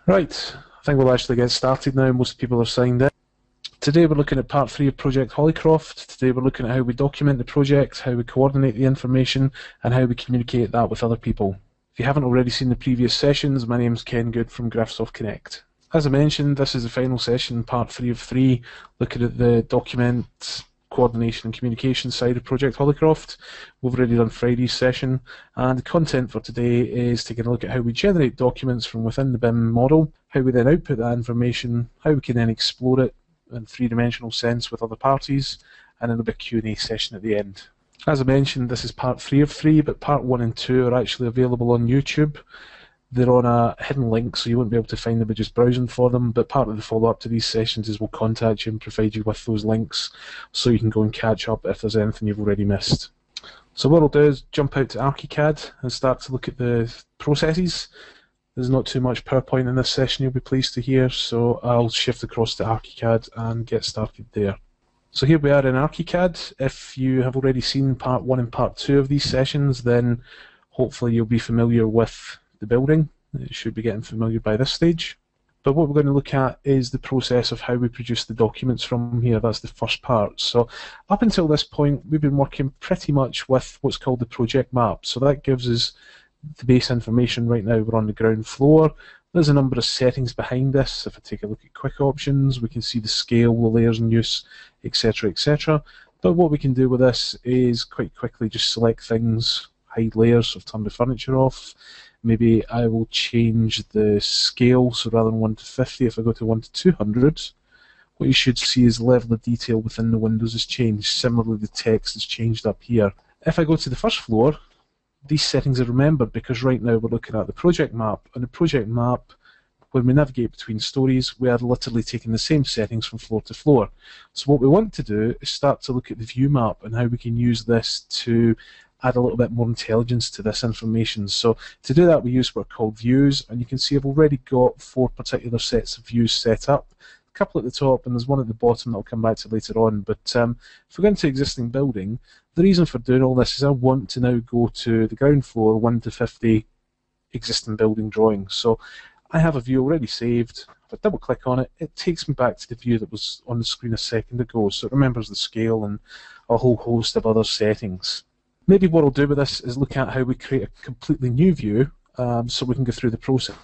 Right, I think we'll actually get started now. Most people are signed in. Today we're looking at part 3 of Project Hollycroft. Today we're looking at how we document the project, how we coordinate the information, and how we communicate that with other people. If you haven't already seen the previous sessions, my name's Ken Good from GRAPHISOFT Connect. As I mentioned, this is the final session, part 3 of 3, looking at the document, coordination and communication side of Project Hollycroft. We've already done Friday's session, and the content for today is taking a look at how we generate documents from within the BIM model, how we then output that information, how we can then explore it in a three-dimensional sense with other parties, and then there'll be a Q&A session at the end. As I mentioned, this is part 3 of 3, but part 1 and 2 are actually available on YouTube. They're on a hidden link, so you won't be able to find them by just browsing for them, but part of the follow-up to these sessions is we'll contact you and provide you with those links so you can go and catch up if there's anything you've already missed. So what I'll do is jump out to ArchiCAD and start to look at the processes. There's not too much PowerPoint in this session, you'll be pleased to hear, so I'll shift across to ArchiCAD and get started there. So here we are in ArchiCAD. If you have already seen part 1 and part 2 of these sessions, then hopefully you'll be familiar with the building. You should be getting familiar by this stage. But what we're going to look at is the process of how we produce the documents from here. That's the first part. So up until this point, we've been working pretty much with what's called the project map. So that gives us the base information. Right now we're on the ground floor. There's a number of settings behind this. If I take a look at quick options, we can see the scale, the layers in use, etc., etc. But what we can do with this is quite quickly just select things, hide layers, so I've turned the furniture off. Maybe I will change the scale, so rather than 1 to 50, if I go to 1 to 200, what you should see is the level of detail within the windows has changed. Similarly, the text has changed up here. If I go to the first floor, these settings are remembered because right now we're looking at the project map. And the project map, when we navigate between stories, we are literally taking the same settings from floor to floor. So what we want to do is start to look at the view map and how we can use this to add a little bit more intelligence to this information. So to do that, we use what are called views, and you can see I've already got 4 particular sets of views set up. A couple at the top, and there's one at the bottom that I'll come back to later on. But if we go into existing building, the reason for doing all this is I want to now go to the ground floor 1 to 50 existing building drawings. So I have a view already saved. If I double click on it, it takes me back to the view that was on the screen a second ago. So it remembers the scale and a whole host of other settings. Maybe what I'll do with this is look at how we create a completely new view so we can go through the process.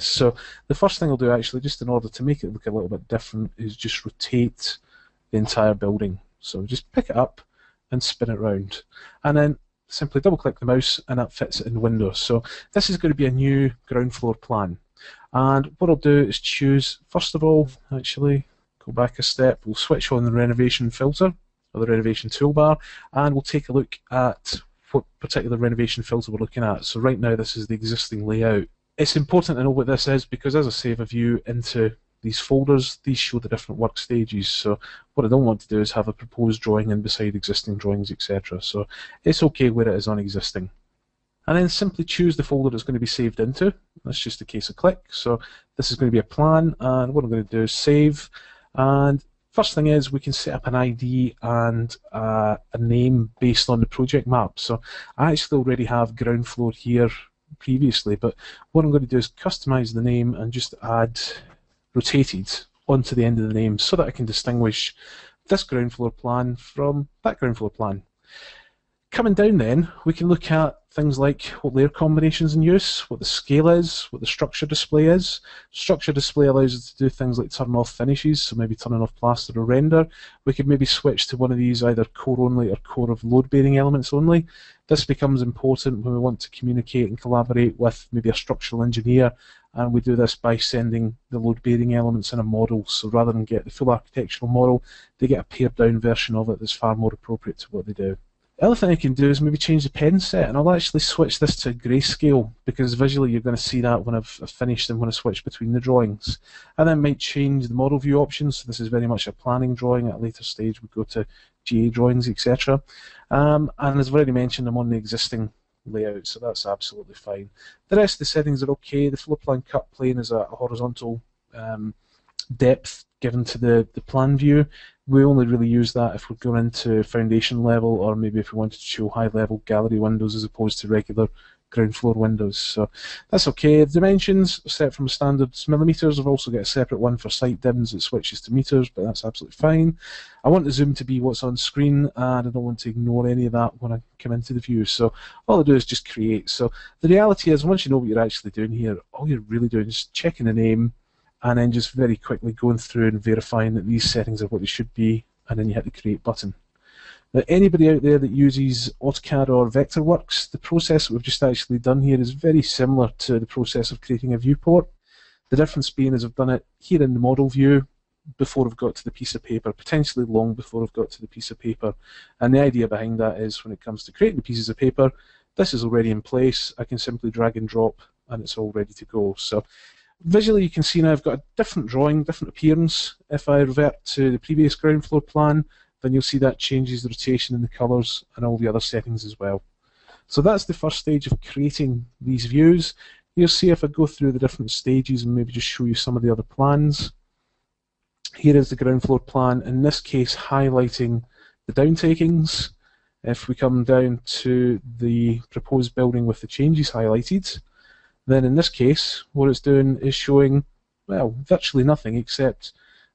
So the first thing I'll do actually, just in order to make it look a little bit different, is just rotate the entire building. So just pick it up and spin it round. And then simply double click the mouse and that fits it in the window. So this is going to be a new ground floor plan. And what I'll do is choose, first of all, actually, go back a step, we'll switch on the renovation filter, or the renovation toolbar, and we'll take a look at what particular renovation filter we're looking at. So right now this is the existing layout. It's important to know what this is because as I save a view into these folders, these show the different work stages. So what I don't want to do is have a proposed drawing in beside existing drawings, etc. So it's okay where it is on existing. And then simply choose the folder it's going to be saved into. That's just a case of click. So this is going to be a plan, and what I'm going to do is save. And first thing is we can set up an ID and a name based on the project map. So I actually already have ground floor here previously, but what I'm going to do is customize the name and just add rotated onto the end of the name so that I can distinguish this ground floor plan from that ground floor plan. Coming down then, we can look at things like what layer combinations in use, what the scale is, what the structure display is. Structure display allows us to do things like turn off finishes, so maybe turning off plaster or render. We could maybe switch to one of these either core only or core of load-bearing elements only. This becomes important when we want to communicate and collaborate with maybe a structural engineer, and we do this by sending the load-bearing elements in a model. So rather than get the full architectural model, they get a pared-down version of it that's far more appropriate to what they do. The other thing I can do is maybe change the pen set, and I'll actually switch this to grayscale because visually you're going to see that when I've finished and when I switch between the drawings. And then might change the model view options, so this is very much a planning drawing. At a later stage we go to GA drawings, etc. And as I've already mentioned, I'm on the existing layout, so that's absolutely fine. The rest of the settings are okay. The floor plan cut plane is a horizontal depth given to the plan view. We only really use that if we're going into foundation level, or maybe if we wanted to show high level gallery windows as opposed to regular ground floor windows. So that's okay. The dimensions are set from standard millimetres. I've also got a separate one for site dims that switches to metres, but that's absolutely fine. I want the zoom to be what's on screen, and I don't want to ignore any of that when I come into the view. So all I do is just create. So the reality is, once you know what you're actually doing here, all you're really doing is checking the name, and then just very quickly going through and verifying that these settings are what they should be, and then you hit the create button. Now, anybody out there that uses AutoCAD or Vectorworks, the process that we've just actually done here is very similar to the process of creating a viewport. The difference being is I've done it here in the model view before I've got to the piece of paper, potentially long before I've got to the piece of paper. And the idea behind that is when it comes to creating the pieces of paper, this is already in place. I can simply drag and drop and it's all ready to go. So visually you can see now I've got a different drawing, different appearance. If I revert to the previous ground floor plan, then you'll see that changes the rotation and the colours and all the other settings as well. So that's the first stage of creating these views. You'll see if I go through the different stages and maybe just show you some of the other plans. Here is the ground floor plan, in this case highlighting the downtakings. If we come down to the proposed building with the changes highlighted, then in this case what it's doing is showing, well, virtually nothing, except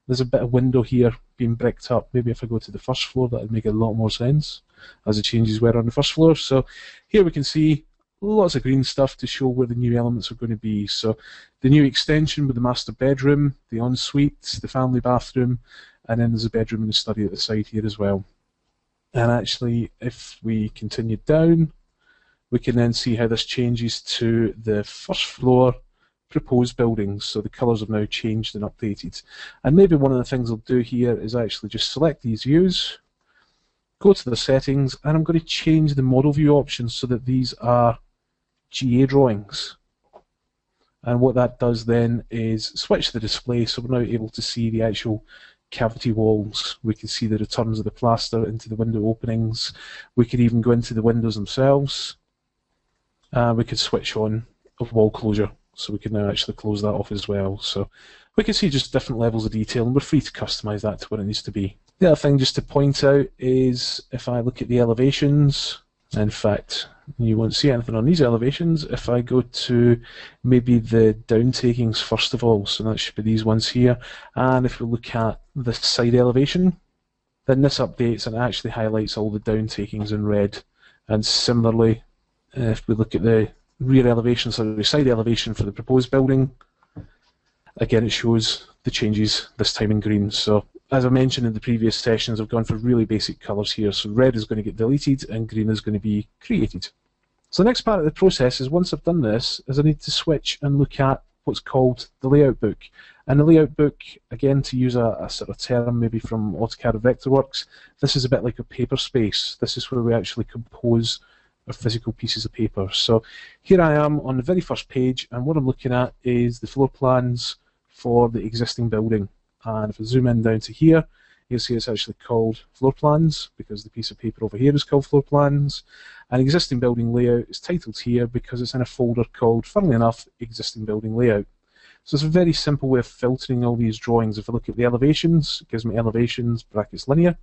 there's a bit of window here being bricked up. Maybe if I go to the first floor that would make a lot more sense, as the changes were on the first floor. So here we can see lots of green stuff to show where the new elements are going to be. So the new extension with the master bedroom, the ensuite, the family bathroom, and then there's a bedroom and a study at the side here as well. And actually, if we continue down, we can then see how this changes to the first floor proposed buildings. So the colours have now changed and updated. And maybe one of the things I'll do here is actually just select these views, go to the settings, and I'm going to change the model view options so that these are GA drawings. And what that does then is switch the display, so we're now able to see the actual cavity walls. We can see the returns of the plaster into the window openings. We could even go into the windows themselves. We could switch on a wall closure, so we can now actually close that off as well. So we can see just different levels of detail, and we're free to customize that to what it needs to be. The other thing just to point out is if I look at the elevations, in fact, you won't see anything on these elevations. If I go to maybe the downtakings first of all, so that should be these ones here, and if we look at the side elevation, then this updates and actually highlights all the downtakings in red. And similarly, if we look at the rear elevation, so the side elevation for the proposed building, again it shows the changes, this time in green. So as I mentioned in the previous sessions, I've gone for really basic colours here. So red is going to get deleted and green is going to be created. So the next part of the process is, once I've done this, is I need to switch and look at what's called the layout book. And the layout book, again, to use a sort of term maybe from AutoCAD or Vectorworks, this is a bit like a paper space. This is where we actually compose our physical pieces of paper. So here I am on the very first page, and what I'm looking at is the floor plans for the existing building. And if I zoom in down to here, you'll see it's actually called floor plans, because the piece of paper over here is called floor plans. And existing building layout is titled here because it's in a folder called, funnily enough, existing building layout. So it's a very simple way of filtering all these drawings. If I look at the elevations, it gives me elevations brackets linear,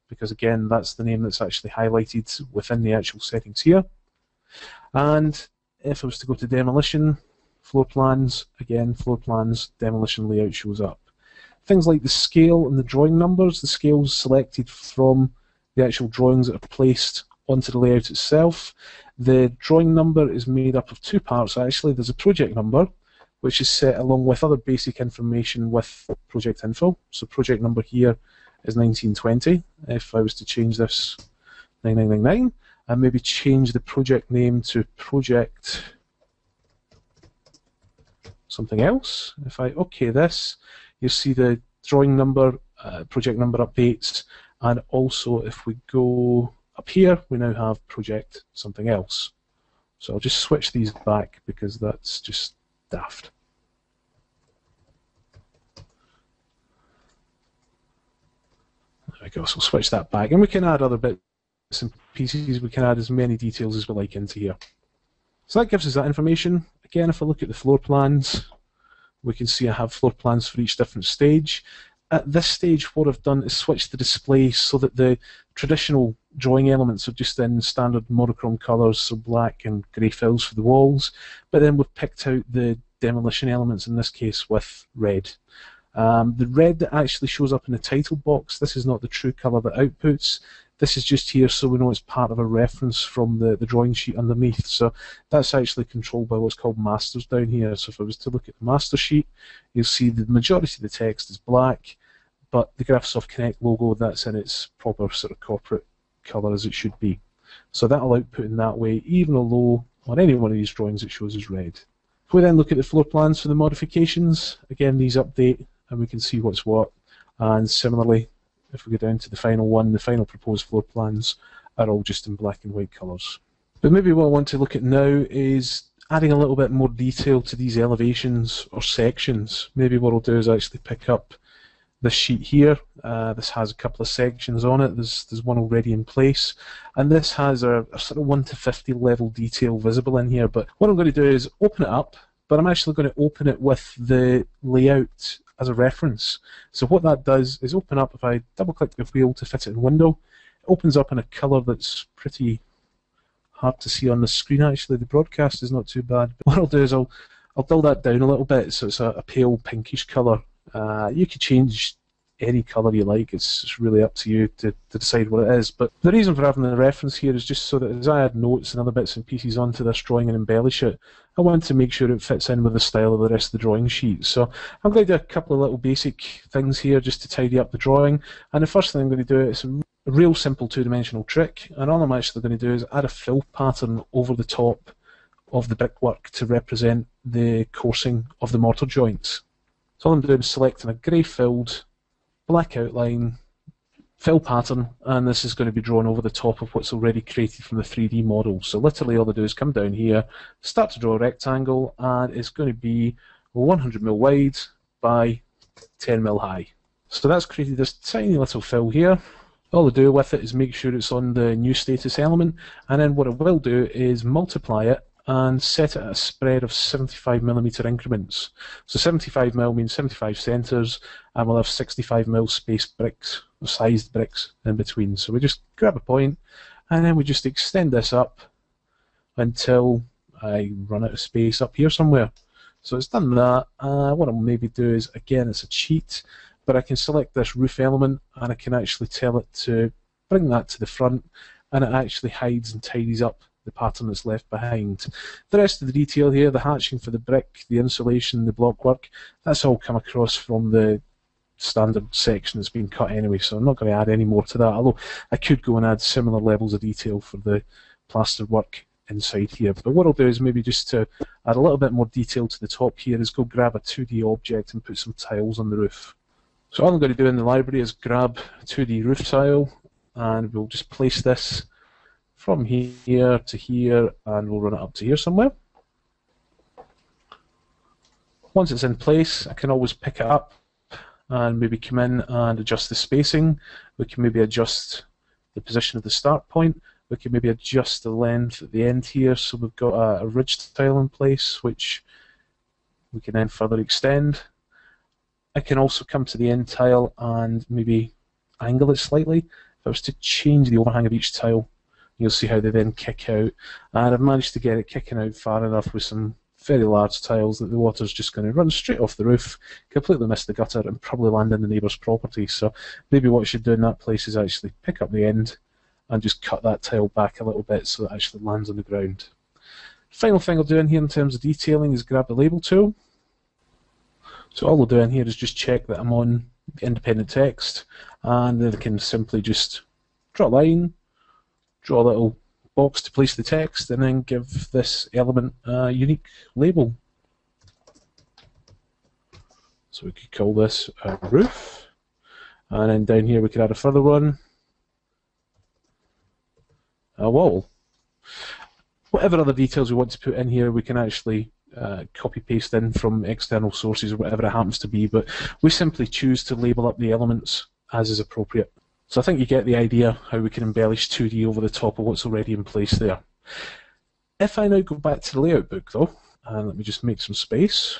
because again that's the name that's actually highlighted within the actual settings here. And if I was to go to demolition, floor plans, again floor plans, demolition layout shows up. Things like the scale and the drawing numbers, the scale's selected from the actual drawings that are placed onto the layout itself. The drawing number is made up of two parts actually. There's a project number, which is set along with other basic information with project info. So project number here is 1920. If I was to change this 9999 and maybe change the project name to project something else, if I OK this, you'll see the drawing number, project number updates, and also if we go up here, we now have project something else. So I'll just switch these back because that's just daft. There we go, so we'll switch that back, and we can add other bits and pieces. We can add as many details as we like into here. So that gives us that information. Again, if I look at the floor plans, we can see I have floor plans for each different stage. At this stage, what I've done is switch the display so that the traditional drawing elements are just in standard monochrome colours, so black and grey fills for the walls, but then we've picked out the demolition elements, in this case with red. The red that actually shows up in the title box, this is not the true colour that outputs. This is just here so we know it's part of a reference from the drawing sheet underneath. So that's actually controlled by what's called masters down here. So if I was to look at the master sheet, you'll see the majority of the text is black, but the Graphisoft Connect logo, that's in its proper sort of corporate colour as it should be. So that'll output in that way, even although on any one of these drawings it shows as red. If we then look at the floor plans for the modifications, again these update and we can see what's what. And similarly, if we go down to the final one, the final proposed floor plans are all just in black and white colours. But maybe what I want to look at now is adding a little bit more detail to these elevations or sections. Maybe what I'll do is actually pick up this sheet here. This has a couple of sections on it. There's one already in place, and this has a sort of 1 to 50 level detail visible in here. But what I'm going to do is open it up, but I'm actually going to open it with the layout as a reference. So what that does is open up, if I double click the wheel to fit it in window, it opens up in a colour that's pretty hard to see on the screen actually. The broadcast is not too bad. But what I'll do is I'll dull that down a little bit so it's a pale pinkish colour. You could change any colour you like, it's really up to you to decide what it is. But the reason for having the reference here is just so that as I add notes and other bits and pieces onto this drawing and embellish it, I want to make sure it fits in with the style of the rest of the drawing sheet. So I'm going to do a couple of little basic things here just to tidy up the drawing. And the first thing I'm going to do is a real simple two-dimensional trick, and all I'm actually going to do is add a fill pattern over the top of the brickwork to represent the coursing of the mortar joints. So all I'm doing is selecting a grey filled black outline fill pattern, and this is going to be drawn over the top of what's already created from the 3D model. So literally all I do is come down here, start to draw a rectangle, and it's going to be 100mm wide by 10mm high. So that's created this tiny little fill here. All I do with it is make sure it's on the new status element, and then what I will do is multiply it and set it at a spread of 75mm increments. So 75mm means 75 centres, and we'll have 65mm spaced bricks, or sized bricks in between. So we just grab a point, and then we just extend this up until I run out of space up here somewhere. So it's done that. What I'll maybe do is, again, it's a cheat, but I can select this roof element, and I can actually tell it to bring that to the front, and it actually hides and tidies up the pattern that's left behind. The rest of the detail here, the hatching for the brick, the insulation, the block work, that's all come across from the standard section that's been cut anyway, so I'm not going to add any more to that, although I could go and add similar levels of detail for the plastered work inside here. But what I'll do is maybe just to add a little bit more detail to the top here is go grab a 2D object and put some tiles on the roof. So all I'm going to do in the library is grab a 2D roof tile, and we'll just place this from here to here, and we'll run it up to here somewhere. Once it's in place, I can always pick it up and maybe come in and adjust the spacing. We can maybe adjust the position of the start point. We can maybe adjust the length at the end here, so we've got a ridge tile in place, which we can then further extend. I can also come to the end tile and maybe angle it slightly. If I was to change the overhang of each tile, you'll see how they then kick out, and I've managed to get it kicking out far enough with some very large tiles that the water's just going to run straight off the roof, completely miss the gutter, and probably land in the neighbour's property. So maybe what I should do in that place is actually pick up the end and just cut that tile back a little bit so it actually lands on the ground. Final thing I'll do in here in terms of detailing is grab the label tool. So all I'll do in here is just check that I'm on the independent text, and then I can simply just draw a line, draw a little box to place the text, and then give this element a unique label. So we could call this a roof, and then down here we could add a further one, a wall. Whatever other details we want to put in here, we can actually copy paste in from external sources or whatever it happens to be, but we simply choose to label up the elements as is appropriate. So I think you get the idea how we can embellish 2D over the top of what's already in place there. If I now go back to the layout book though, and let me just make some space.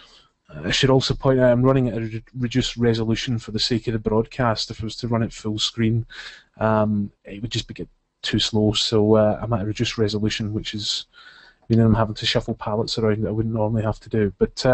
I should also point out I'm running at a reduced resolution for the sake of the broadcast. If I was to run it full screen, it would just get too slow, so I'm at a reduced resolution, which is meaning I'm having to shuffle palettes around that I wouldn't normally have to do. But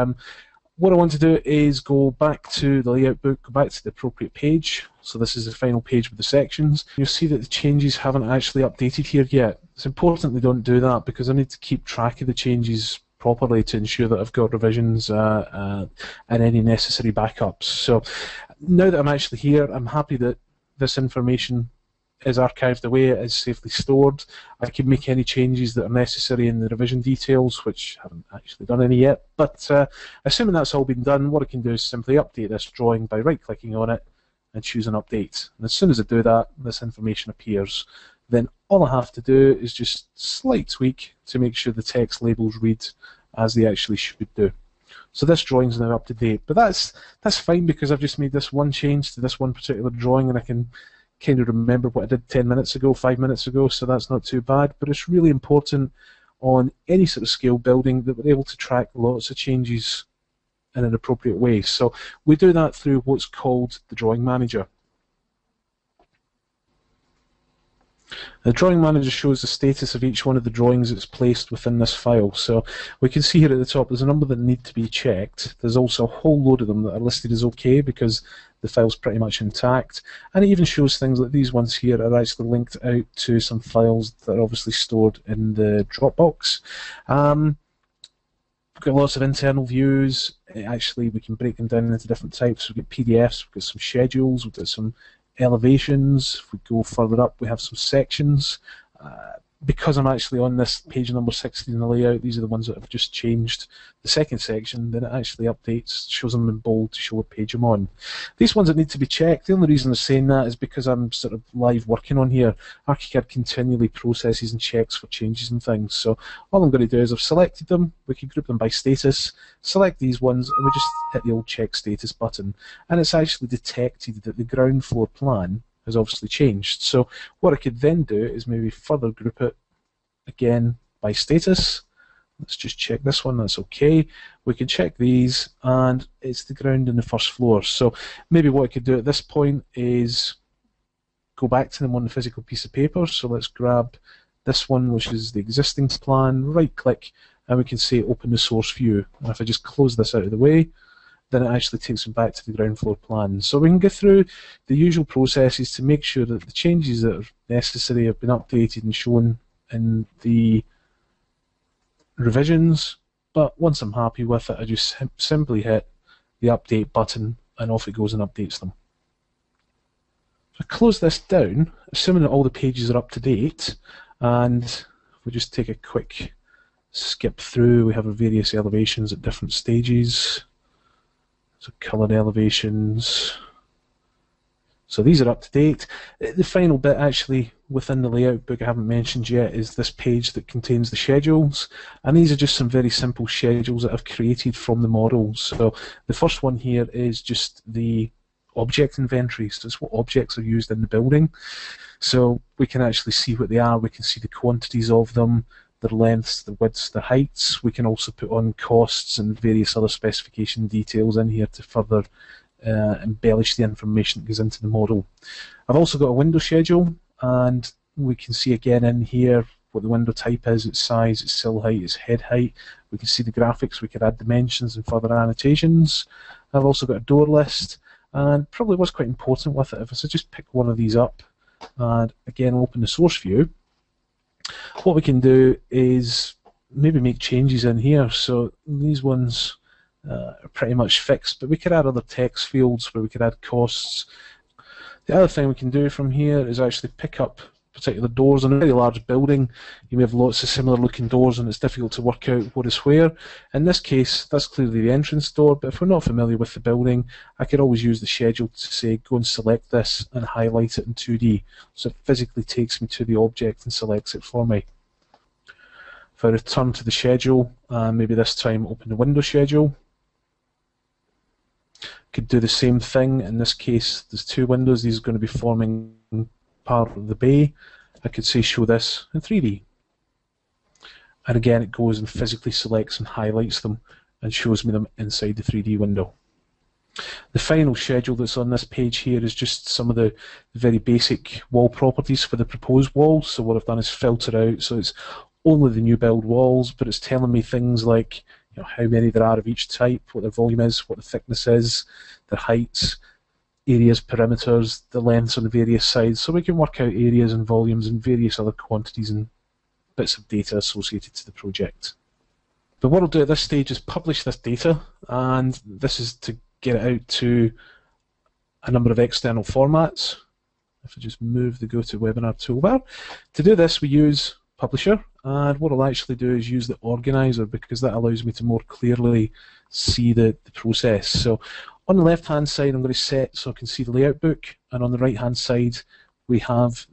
what I want to do is go back to the layout book, go back to the appropriate page. So this is the final page with the sections. You'll see that the changes haven't actually updated here yet. It's important they don't do that because I need to keep track of the changes properly to ensure that I've got revisions and any necessary backups. So now that I'm actually here, I'm happy that this information is archived away, it is safely stored. I can make any changes that are necessary in the revision details, which I haven't actually done any yet. But assuming that's all been done, what I can do is simply update this drawing by right-clicking on it and choose an update. And as soon as I do that, this information appears. Then all I have to do is just slight tweak to make sure the text labels read as they actually should do. So this drawing is now up to date. But that's fine because I've just made this one change to this one particular drawing, and I can kind of remember what I did 10 minutes ago, 5 minutes ago, so that's not too bad. But it's really important on any sort of scale building that we're able to track lots of changes in an appropriate way. So we do that through what's called the Drawing Manager. The Drawing Manager shows the status of each one of the drawings that's placed within this file. So we can see here at the top there's a number that need to be checked. There's also a whole load of them that are listed as OK because the file's pretty much intact. And it even shows things like these ones here are actually linked out to some files that are obviously stored in the Dropbox. We've got lots of internal views. Actually, we can break them down into different types. We've got PDFs, we've got some schedules, we've got some elevations. If we go further up, we have some sections. Because I'm actually on this page number 16 in the layout, these are the ones that have just changed the second section, then it actually updates, shows them in bold to show what page I'm on. These ones that need to be checked, the only reason I'm saying that is because I'm sort of live working on here. ArchiCAD continually processes and checks for changes and things, so all I'm going to do is I've selected them, we can group them by status, select these ones, and we just hit the old check status button, and it's actually detected that the ground floor plan has obviously changed. So what I could then do is maybe further group it again by status. Let's just check this one, that's okay. We can check these, and it's the ground in the first floor. So maybe what I could do at this point is go back to them on the physical piece of paper. So let's grab this one, which is the existing plan, right click, and we can say open the source view. And if I just close this out of the way, then it actually takes them back to the ground floor plan. So we can go through the usual processes to make sure that the changes that are necessary have been updated and shown in the revisions. But once I'm happy with it, I just simply hit the update button and off it goes and updates them. If I close this down, assuming that all the pages are up to date, and if we just take a quick skip through, we have our various elevations at different stages. So coloured elevations. So these are up to date. The final bit actually within the layout book I haven't mentioned yet is this page that contains the schedules. And these are just some very simple schedules that I've created from the model. So the first one here is just the object inventory. So it's what objects are used in the building. So we can actually see what they are. We can see the quantities of them, their lengths, their widths, their heights. We can also put on costs and various other specification details in here to further embellish the information that goes into the model. I've also got a window schedule, and we can see again in here what the window type is, its size, its sill height, its head height. We can see the graphics, we could add dimensions and further annotations. I've also got a door list, and probably what's quite important with it, if I just pick one of these up and again open the source view, what we can do is maybe make changes in here. So these ones are pretty much fixed, but we could add other text fields where we could add costs. The other thing we can do from here is actually pick up particular doors. In a very large building, you may have lots of similar looking doors and it's difficult to work out what is where. In this case, that's clearly the entrance door, but if we're not familiar with the building, I could always use the schedule to say go and select this and highlight it in 2D. So it physically takes me to the object and selects it for me. If I return to the schedule, maybe this time open the window schedule, could do the same thing. In this case, there's two windows. These are going to be forming part of the bay. I could say show this in 3D. And again, it goes and physically selects and highlights them and shows me them inside the 3D window. The final schedule that's on this page here is just some of the very basic wall properties for the proposed walls. So what I've done is filter out, so it's only the new build walls, but it's telling me things like, you know, how many there are of each type, what their volume is, what the thickness is, their heights, areas, perimeters, the lengths on the various sides. So we can work out areas and volumes and various other quantities and bits of data associated to the project. But what I'll do at this stage is publish this data, and this is to get it out to a number of external formats. If I just move the GoToWebinar toolbar. To do this, we use Publisher, and what I'll actually do is use the organizer, because that allows me to more clearly see the process. So on the left-hand side, I'm going to set so I can see the layout book, and on the right-hand side, we have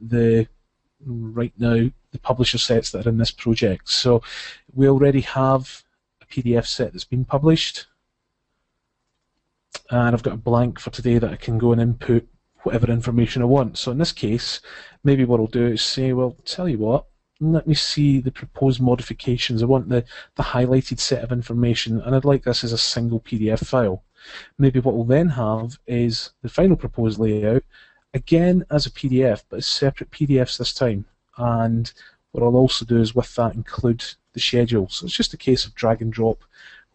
right now the publisher sets that are in this project. So we already have a PDF set that's been published, and I've got a blank for today that I can go and input whatever information I want. So in this case, maybe what I'll do is say, well, tell you what, let me see the proposed modifications. I want the highlighted set of information, and I'd like this as a single PDF file. Maybe what we'll then have is the final proposed layout, again as a PDF, but as separate PDFs this time. And what I'll also do is with that include the schedule. So it's just a case of drag and drop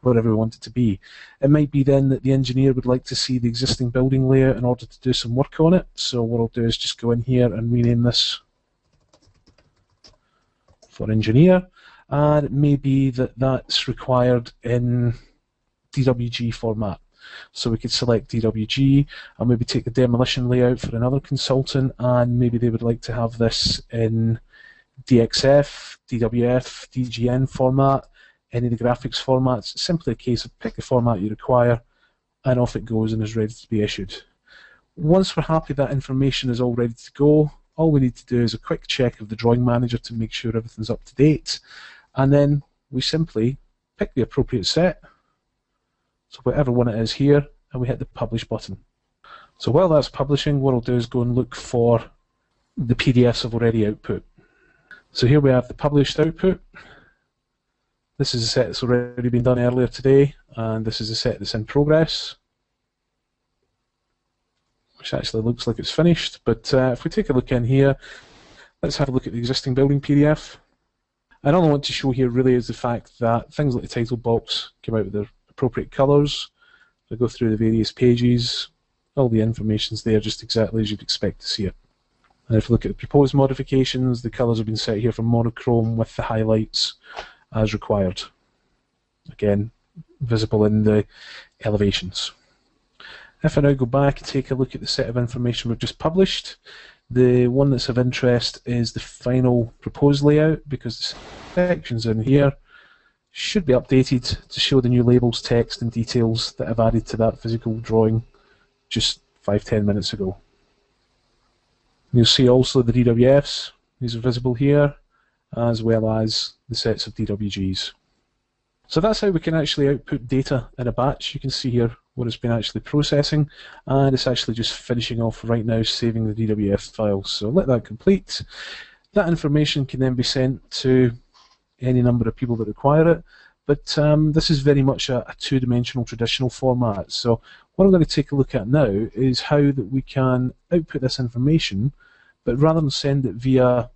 wherever we want it to be. It might be then that the engineer would like to see the existing building layout in order to do some work on it. So what I'll do is just go in here and rename this for engineer, and it may be that that's required in DWG format. So we could select DWG and maybe take the demolition layout for another consultant, and maybe they would like to have this in DXF, DWF, DGN format, any of the graphics formats. It's simply a case of pick the format you require, and off it goes and is ready to be issued. Once we're happy that information is all ready to go, all we need to do is a quick check of the drawing manager to make sure everything's up to date, and then we simply pick the appropriate set, so whatever one it is here, and we hit the publish button. So while that's publishing, what I'll do is go and look for the PDFs I've already output. So here we have the published output. This is a set that's already been done earlier today, and this is a set that's in progress, which actually looks like it's finished. But if we take a look in here, let's have a look at the existing building PDF. And all I want to show here really is the fact that things like the title box came out with their appropriate colours. If I go through the various pages, all the information's there just exactly as you'd expect to see it. And if we look at the proposed modifications, the colours have been set here for monochrome with the highlights as required. Again, visible in the elevations. If I now go back and take a look at the set of information we've just published, the one that's of interest is the final proposed layout, because the sections in here should be updated to show the new labels, text and details that I've added to that physical drawing just 5-10 minutes ago. You'll see also the DWFs, these are visible here, as well as the sets of DWGs. So that's how we can actually output data in a batch. You can see here what it's been actually processing, and it's actually just finishing off right now, saving the DWF files. So let that complete. That information can then be sent to any number of people that require it, but this is very much a two-dimensional traditional format. So what I'm going to take a look at now is how that we can output this information, but rather than send it via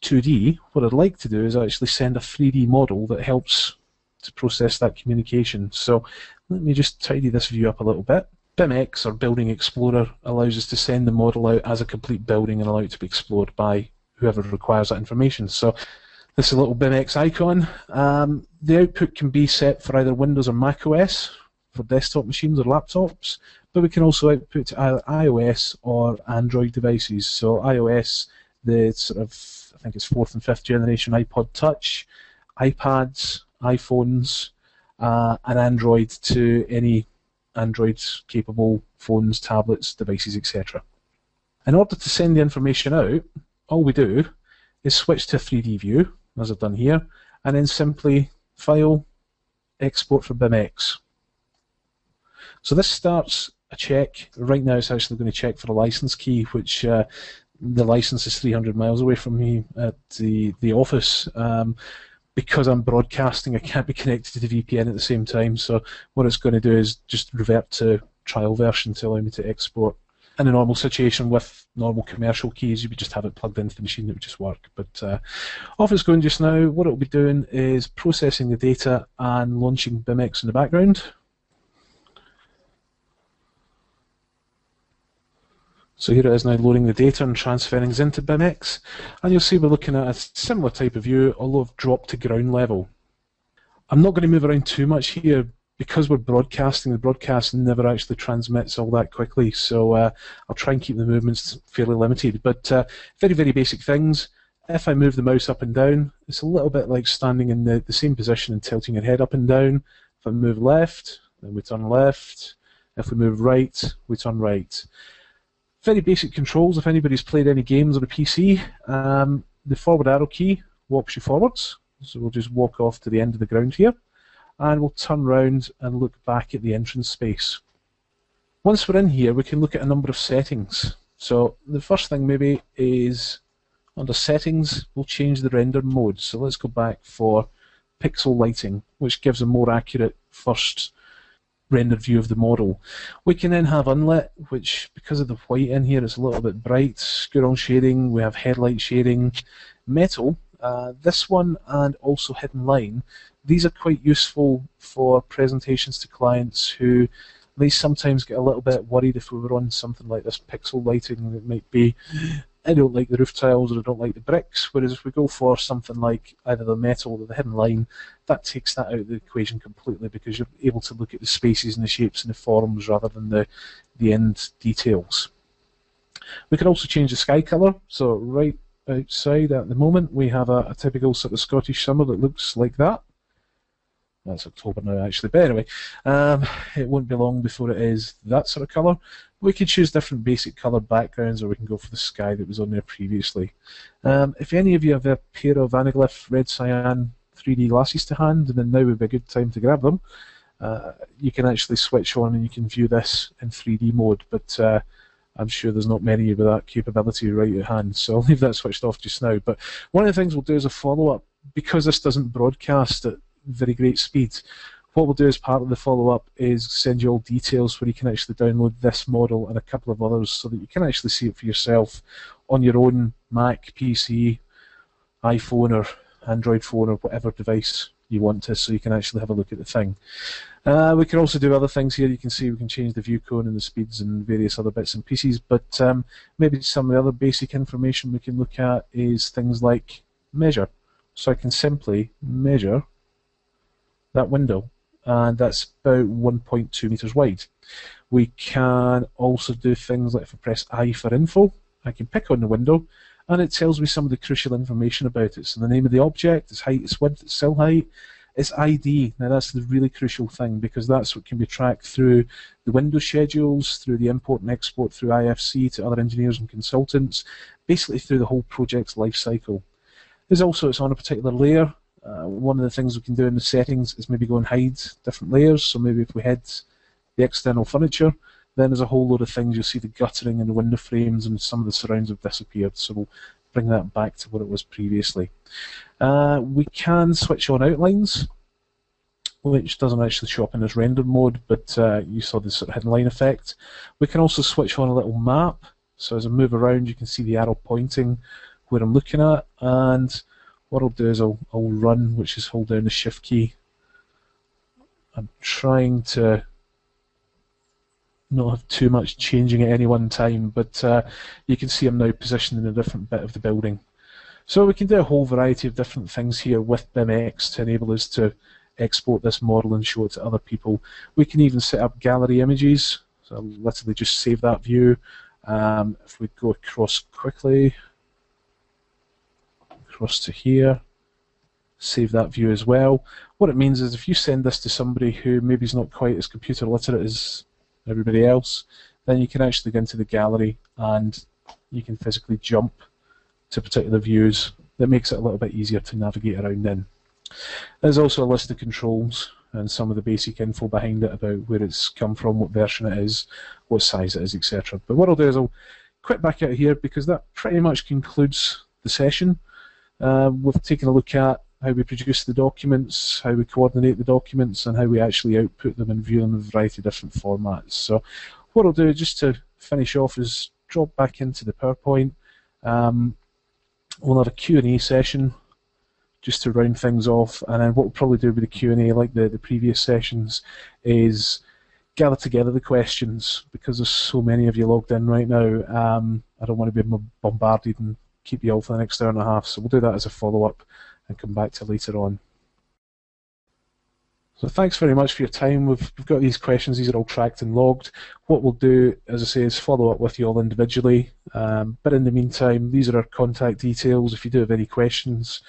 2D, what I'd like to do is actually send a 3D model that helps to process that communication. So let me just tidy this view up a little bit. BIMx, or Building Explorer, allows us to send the model out as a complete building and allow it to be explored by whoever requires that information. So this is a little BIMx icon. The output can be set for either Windows or Mac OS for desktop machines or laptops, but we can also output to either iOS or Android devices. So iOS, the sort of, I think it's 4th and 5th generation iPod Touch, iPads, iPhones, and Android to any Android-capable phones, tablets, devices, etc. In order to send the information out, all we do is switch to a 3D view, as I've done here, and then simply File, Export for BIMx. So this starts a check. Right now it's actually going to check for a license key, which the license is 300 miles away from me at the office. because I'm broadcasting, I can't be connected to the VPN at the same time. So what it's going to do is just revert to trial version to allow me to export. In a normal situation with normal commercial keys, you would just have it plugged into the machine, it would just work. But off it's going just now. What it will be doing is processing the data and launching BIMx in the background. So here it is now loading the data and transferring it into BIMx. And you'll see we're looking at a similar type of view, although I've dropped to ground level. I'm not going to move around too much here because we're broadcasting. The broadcast never actually transmits all that quickly, so I'll try and keep the movements fairly limited. But very, very basic things. If I move the mouse up and down, it's a little bit like standing in the same position and tilting your head up and down. If I move left, then we turn left. If we move right, we turn right. Very basic controls if anybody's played any games on a PC. The forward arrow key walks you forwards, so we'll just walk off to the end of the ground here, and we'll turn round and look back at the entrance space. Once we're in here, we can look at a number of settings. So the first thing maybe is under settings, we'll change the render mode. So let's go back for pixel lighting, which gives a more accurate first rendered view of the model. We can then have unlit, which because of the white in here, it's a little bit bright. Squirrel shading, we have headlight shading. Metal, this one, and also hidden line. These are quite useful for presentations to clients who they sometimes get a little bit worried if we were on something like this pixel lighting. It might be, I don't like the roof tiles or I don't like the bricks, whereas if we go for something like either the metal or the hidden line, that takes that out of the equation completely because you're able to look at the spaces and the shapes and the forms rather than the end details. We can also change the sky colour, so right outside at the moment we have a typical sort of Scottish summer that looks like that. That's October now actually, but anyway, it won't be long before it is that sort of colour. We can choose different basic colour backgrounds, or we can go for the sky that was on there previously. If any of you have a pair of Anaglyph Red Cyan 3D glasses to hand, then now would be a good time to grab them. You can actually switch on and you can view this in 3D mode, but I'm sure there's not many with that capability right at hand, so I'll leave that switched off just now. But one of the things we'll do as a follow-up, because this doesn't broadcast at very great speed, what we'll do as part of the follow-up is send you all details where you can actually download this model and a couple of others so that you can actually see it for yourself on your own Mac, PC, iPhone or Android phone or whatever device you want to, so you can actually have a look at the thing. We can also do other things here. You can see we can change the view cone and the speeds and various other bits and pieces, but maybe some of the other basic information we can look at is things like measure. So I can simply measure that window, and that's about 1.2 meters wide. We can also do things like if I press I for info, I can pick on the window and it tells me some of the crucial information about it. So the name of the object, its height, its width, its sill height, its ID. Now that's the really crucial thing because that's what can be tracked through the window schedules, through the import and export through IFC to other engineers and consultants, basically through the whole project's life cycle. There's also, it's on a particular layer. One of the things we can do in the settings is maybe go and hide different layers. So maybe if we hid the external furniture, then there's a whole load of things. You'll see the guttering and the window frames and some of the surrounds have disappeared. So we'll bring that back to what it was previously. We can switch on outlines, which doesn't actually show up in this render mode, but you saw the sort of hidden line effect. We can also switch on a little map. So as I move around, you can see the arrow pointing where I'm looking at, and what I'll do is I'll run, which is hold down the shift key. I'm trying to not have too much changing at any one time, but you can see I'm now positioned in a different bit of the building. So we can do a whole variety of different things here with BIMx to enable us to export this model and show it to other people. We can even set up gallery images, so I'll literally just save that view. If we go across quickly, across to here, save that view as well. What it means is if you send this to somebody who maybe is not quite as computer literate as everybody else, then you can actually go into the gallery and you can physically jump to particular views. That makes it a little bit easier to navigate around in. There's also a list of controls and some of the basic info behind it about where it's come from, what version it is, what size it is, etc. But what I'll do is I'll quit back out here because that pretty much concludes the session. We've taken a look at how we produce the documents, how we coordinate the documents, and how we actually output them and view them in a variety of different formats. So what I'll do, just to finish off, is drop back into the PowerPoint. We'll have a Q&A session just to round things off, and then what we'll probably do with the Q&A, like the previous sessions, is gather together the questions, because there's so many of you logged in right now. I don't want to be bombarded and keep you all for the next hour and a half, so we'll do that as a follow-up and come back to later on. So thanks very much for your time. We've got these questions, these are all tracked and logged. What we'll do, as I say, is follow up with you all individually. But in the meantime, these are our contact details. If you do have any questions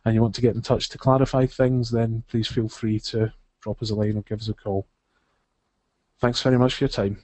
and you want to get in touch to clarify things, then please feel free to drop us a line or give us a call. Thanks very much for your time.